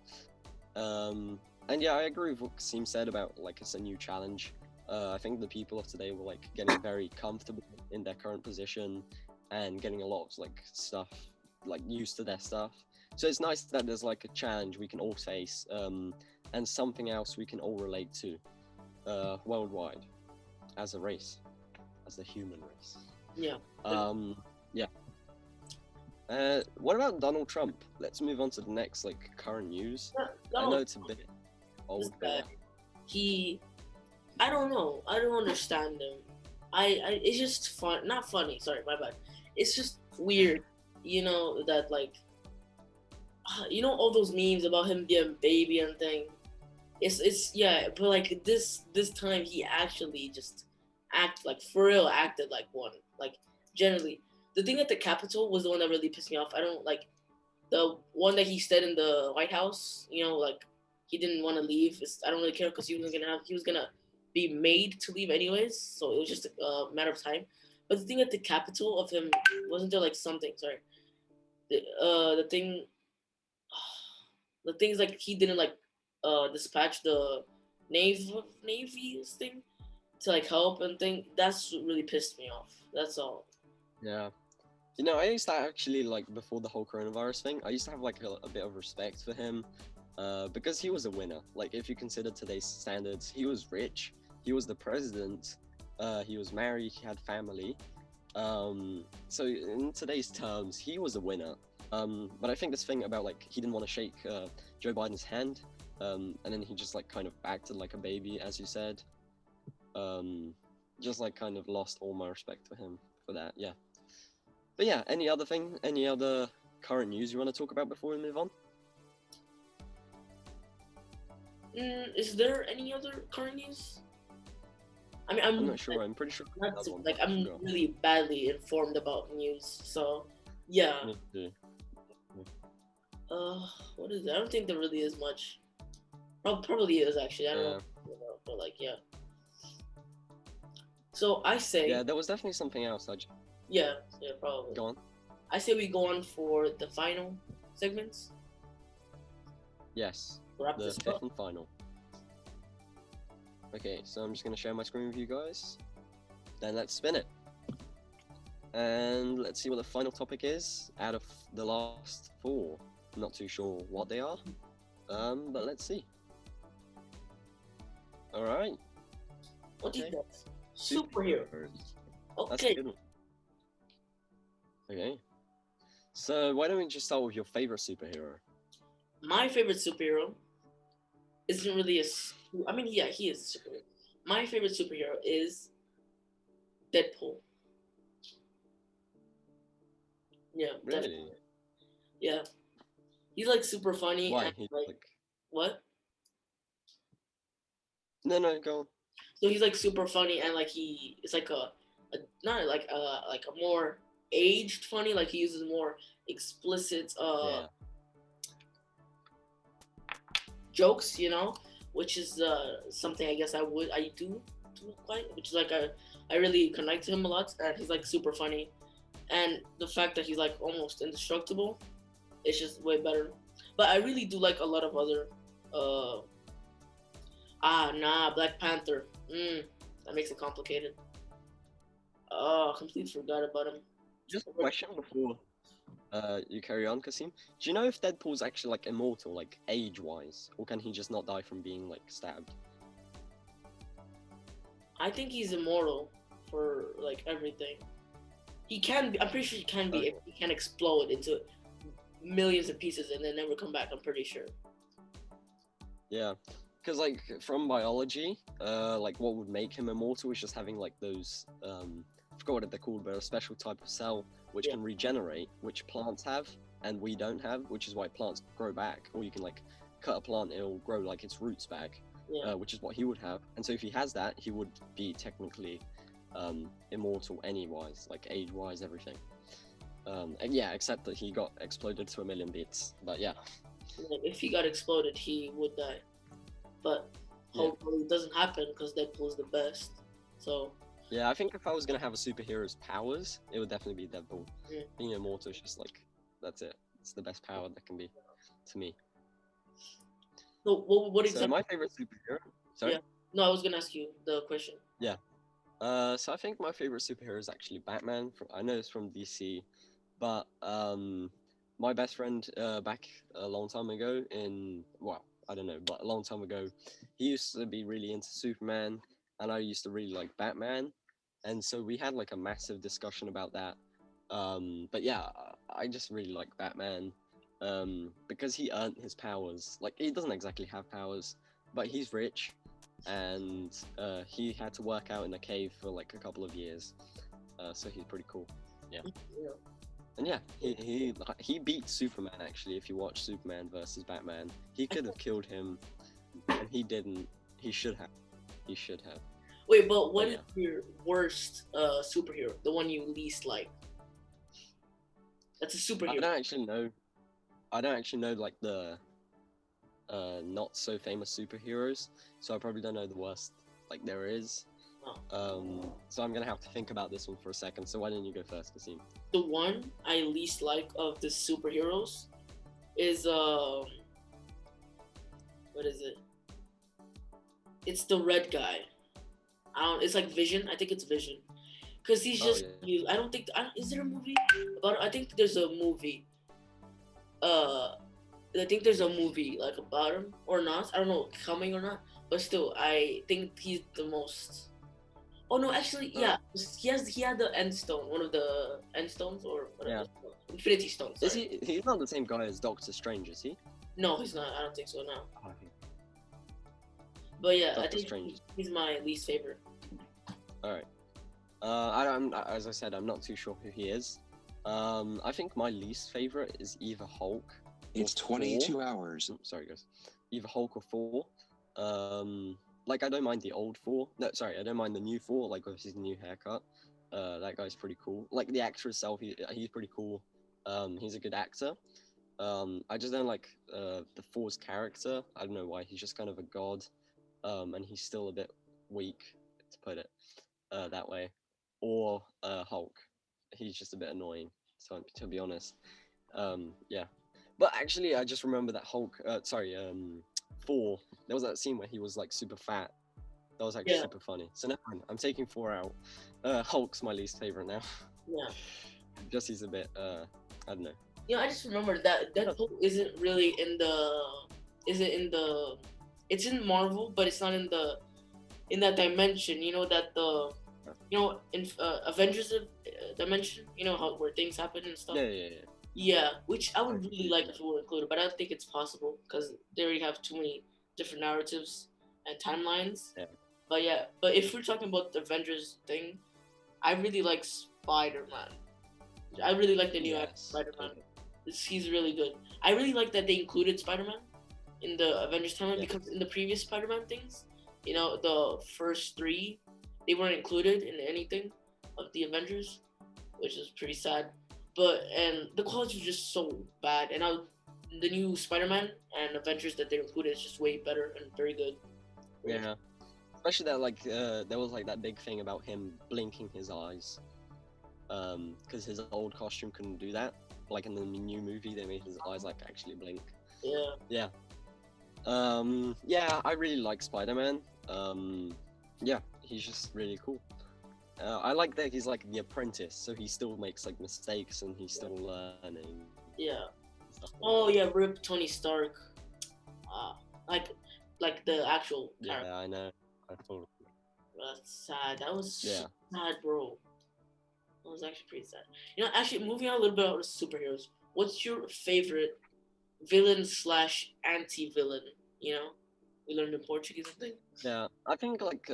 And yeah, I agree with what Kasim said about like it's a new challenge. I think the people of today were like getting very comfortable in their current position and getting a lot of like stuff, like used to their stuff. So it's nice that there's like a challenge we can all face, and something else we can all relate to, worldwide, as a race, as the human race. Yeah. Yeah. What about Donald Trump? Let's move on to the next like current news. I know it's a bit old, but I don't know. I don't understand him. It's just fun. Not funny. Sorry, my bad. It's just weird. That like, all those memes about him being a baby and thing. It's yeah, but like this time he actually just acted like one. Like generally, the thing at the Capitol was the one that really pissed me off. I don't like the one that he said in the White House. Like he didn't want to leave. I don't really care because he was gonna be made to leave anyways. So it was just a matter of time. But the thing at the capital of him, wasn't there like something? Sorry, the thing, the things like he didn't like dispatch the navy's thing to like help and thing. That's what really pissed me off. That's all. Yeah. You know, I used to actually, like, before the whole coronavirus thing, I used to have, like, a bit of respect for him, because he was a winner. Like, if you consider today's standards, he was rich, he was the president, he was married, he had family. So in today's terms, he was a winner. But I think this thing about, like, he didn't want to shake Joe Biden's hand, and then he just, like, kind of acted like a baby, as you said. Just, like, kind of lost all my respect for him for that, yeah. But yeah, any other current news you want to talk about before we move on? Is there any other current news? I mean, I'm not sure. I'm pretty sure. Not like I'm really badly informed about news, so yeah. Me too. What is it? I don't think there really is much. Probably is actually. I don't know, but like yeah. So I say. Yeah, there was definitely something else. Yeah, probably. Go on. I say we go on for the final segments. Yes. Wrap The this fifth up. and final. Okay, so I'm just gonna share my screen with you guys. Then let's spin it. And let's see what the final topic is out of the last four. I'm not too sure what they are. But let's see. Alright. What do you Okay. got? Superhero. That's a Okay. good one. Okay. So why don't we just start with your favorite superhero? My favorite superhero isn't really I mean, yeah, he is a superhero. My favorite superhero is Deadpool. Yeah. Really? Definitely. Yeah. He's like super funny. Why? And, He's like what? No, go on. So he's like super funny and like he is like a not like a more aged funny. Like he uses more explicit Yeah. jokes, you know, which is something I guess I do quite, which is like I really connect to him a lot, and he's like super funny, and the fact that he's like almost indestructible, it's just way better. But I really do like a lot of other Black Panther. That makes it complicated. Oh, completely forgot about him. Just a question before you carry on, Kasim. Do you know if Deadpool's actually like immortal, like age-wise, or can he just not die from being like stabbed? I think he's immortal for like everything. He can be. I'm pretty sure he can be. If he can explode into millions of pieces and then never come back. I'm pretty sure. Yeah, because like from biology, like what would make him immortal is just having like those I forgot what they're called, but a special type of cell which can regenerate, which plants have and we don't have, which is why plants grow back. Or you can like cut a plant, it'll grow like its roots back, which is what he would have. And so if he has that, he would be technically immortal any-wise, like age-wise, everything. And yeah, except that he got exploded to a million bits. But yeah. If he got exploded, he would die. But hopefully it doesn't happen because Deadpool's the best. So. Yeah, I think if I was gonna have a superhero's powers, it would definitely be Deadpool. Being immortal is just like, that's it. It's the best power that can be, to me. So what exactly? So my favorite superhero. Sorry. Yeah. No, I was gonna ask you the question. Yeah. So I think my favorite superhero is actually Batman. I know it's from DC, but my best friend back a long time ago I don't know, but a long time ago, he used to be really into Superman, and I used to really like Batman, and so we had like a massive discussion about that. But yeah, I just really like Batman, because he earned his powers. Like he doesn't exactly have powers, but he's rich, and he had to work out in a cave for like a couple of years, so he's pretty cool. Yeah. And yeah, he beat Superman actually. If you watch Superman versus Batman, he could have killed him, and he didn't. He should have. Wait, but what is your worst superhero? The one you least like? That's a superhero. I don't actually know like the not so famous superheroes, so I probably don't know the worst like there is. So I'm gonna have to think about this one for a second. So why don't you go first, Kasim? The one I least like of the superheroes is what is it? It's the red guy. I don't. It's like Vision. I think it's Vision, cause he's just. I don't think. Is there a movie about? I think there's a movie. I think there's a movie like about him or not. I don't know coming or not, but still, I think he's the most. Oh no, actually, yeah, he had the End Stone, one of the End Stones or whatever. Yeah. Infinity Stones. Is he? He's not the same guy as Doctor Strange, is he? No, he's not. I don't think so. No. Okay. But yeah, Doctor I think Strange. He's my least favorite. All right. I'm as I said, I'm not too sure who he is. I think my least favorite is either Hulk. It's 22 hours. Sorry, guys. Either Hulk or Thor. Like I don't mind the old Thor. No, sorry, I don't mind the new Thor. Like with his new haircut. That guy's pretty cool. Like the actor itself, he's pretty cool. He's a good actor. I just don't like the Thor's character. I don't know why. He's just kind of a god. And he's still a bit weak, to put it that way. Or Hulk. He's just a bit annoying, to be honest. Yeah. But actually, I just remember that Hulk. Thor. There was that scene where he was like super fat. That was actually super funny. So now I'm taking Thor out. Hulk's my least favorite now. Yeah. Just he's a bit. I don't know. You know, I just remember that Deadpool isn't really in the. It's in Marvel, but it's not in that dimension. You know that in Avengers dimension. You know where things happen and stuff. Yeah. Yeah, which I would really like if it were included, but I don't think it's possible because they already have too many different narratives and timelines. Yeah. But if we're talking about the Avengers thing, I really like Spider-Man. I really like the new Spider-Man. He's really good. I really like that they included Spider-Man in the Avengers timeline because in the previous Spider-Man things, you know, the first three, they weren't included in anything of the Avengers, which is pretty sad. And the quality was just so bad. And now the new Spider-Man and Avengers that they included is just way better and very good. Yeah. Especially that there was like that big thing about him blinking his eyes. Because his old costume couldn't do that. Like in the new movie, they made his eyes like actually blink. Yeah. Yeah, I really like Spider-Man. Yeah, he's just really cool. I like that he's like the apprentice, so he still makes like mistakes and he's still learning. Yeah. Oh yeah, rip Tony Stark. Like the actual character. Yeah, I know. I thought. That's sad. That was sad, bro. That was actually pretty sad. You know, actually, moving on a little bit out of superheroes. What's your favorite villain / anti-villain? You know, we learned in Portuguese, I think. Yeah, I think like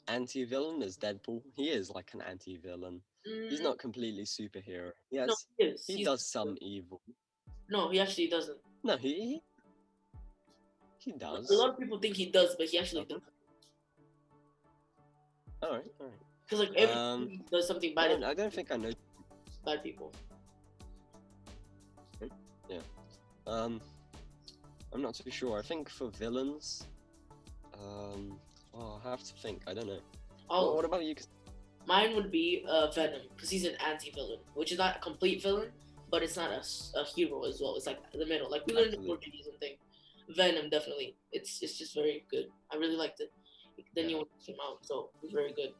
anti-villain is Deadpool. He is like an anti-villain. He's not completely superhero. Yes, no, he does some evil. No, he actually doesn't. No, he does. A lot of people think he does, but he actually doesn't. All right. Because like everyone does something bad. I don't think I know bad people. Yeah. I'm not too sure. I think for villains, I have to think. I don't know. What about you? Mine would be Venom, because he's an anti-villain, which is not a complete villain, but it's not a hero as well. It's like the middle. Like we learned the Portuguese and thing. Venom, definitely. It's just very good. I really liked it. The new one came out, so it was very good.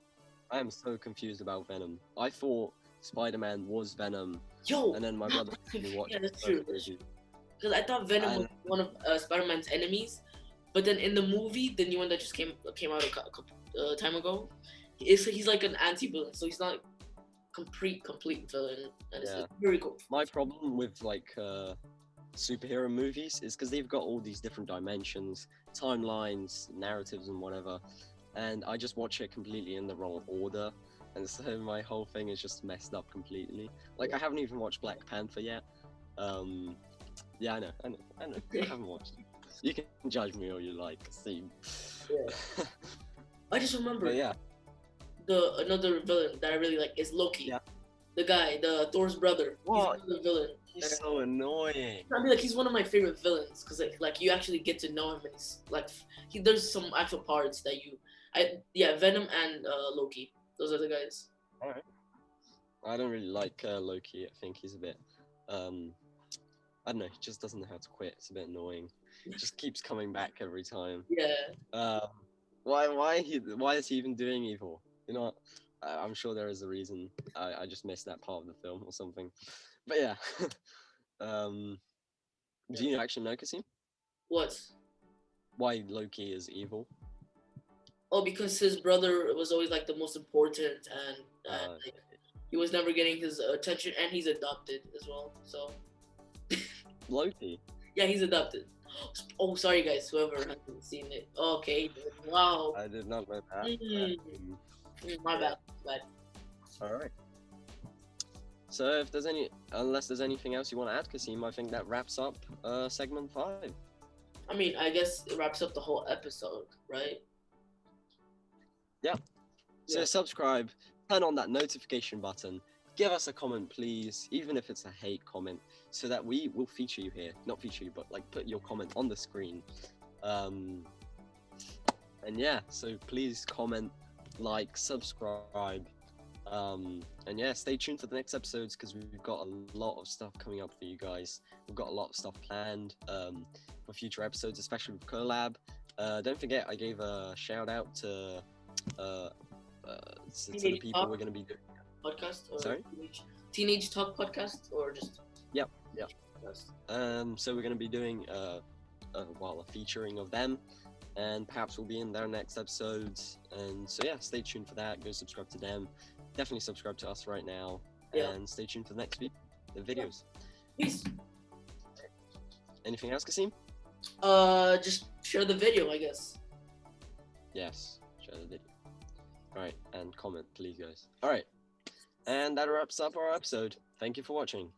I am so confused about Venom. I thought Spider-Man was Venom. Yo! And then my brother watched yeah, that's true. Because I thought Venom was one of Spider-Man's enemies, but then in the movie, the new one that just came out a couple time ago, he's like an anti-villain, so he's not complete villain. And it's very cool. My problem with like superhero movies is because they've got all these different dimensions, timelines, narratives, and whatever, and I just watch it completely in the wrong order, and so my whole thing is just messed up completely. Like I haven't even watched Black Panther yet. Yeah, I know. I haven't watched it. You can judge me all you like, Steve. Yeah. I just remember. But yeah. Another villain that I really like is Loki. Yeah. The guy, the Thor's brother. What? He's the villain. He's so annoying. I mean, like he's one of my favorite villains because like you actually get to know him, and he's like there's some actual parts that you Venom and Loki. Those are the guys. All right. I don't really like Loki. I think he's a bit, I don't know. He just doesn't know how to quit. It's a bit annoying. Just keeps coming back every time. Yeah. Why is he even doing evil? You know what? I'm sure there is a reason. I just missed that part of the film or something. But yeah. Do you actually know, Kasim? What? Why Loki is evil? Oh, because his brother was always like the most important, and like, he was never getting his attention, and he's adopted as well. So Loki. yeah, he's adopted. Oh, sorry guys, whoever hasn't seen it. Okay, wow. I did not know that. My bad. All right. So if there's unless there's anything else you want to add, Kasim, I think that wraps up segment 5. I mean, I guess it wraps up the whole episode, right? Yeah. So subscribe, turn on that notification button, give us a comment, please, even if it's a hate comment, so that we will feature you here. Not feature you, but like put your comment on the screen. And yeah, so please comment, like, subscribe. And yeah, stay tuned for the next episodes because we've got a lot of stuff coming up for you guys. We've got a lot of stuff planned for future episodes, especially with collab. Don't forget, I gave a shout out to the people we're going to be doing. Podcast? Or Sorry? Teenage Talk Podcast? Or just... Yep. So we're going to be doing a featuring of them, and perhaps we'll be in their next episodes. And so yeah, stay tuned for that. Go subscribe to them. Definitely subscribe to us right now, and stay tuned for the next videos. Peace. Anything else, Kasim? Just share the video, I guess. Yes, share the video. Alright, and comment, please, guys. Alright, and that wraps up our episode. Thank you for watching.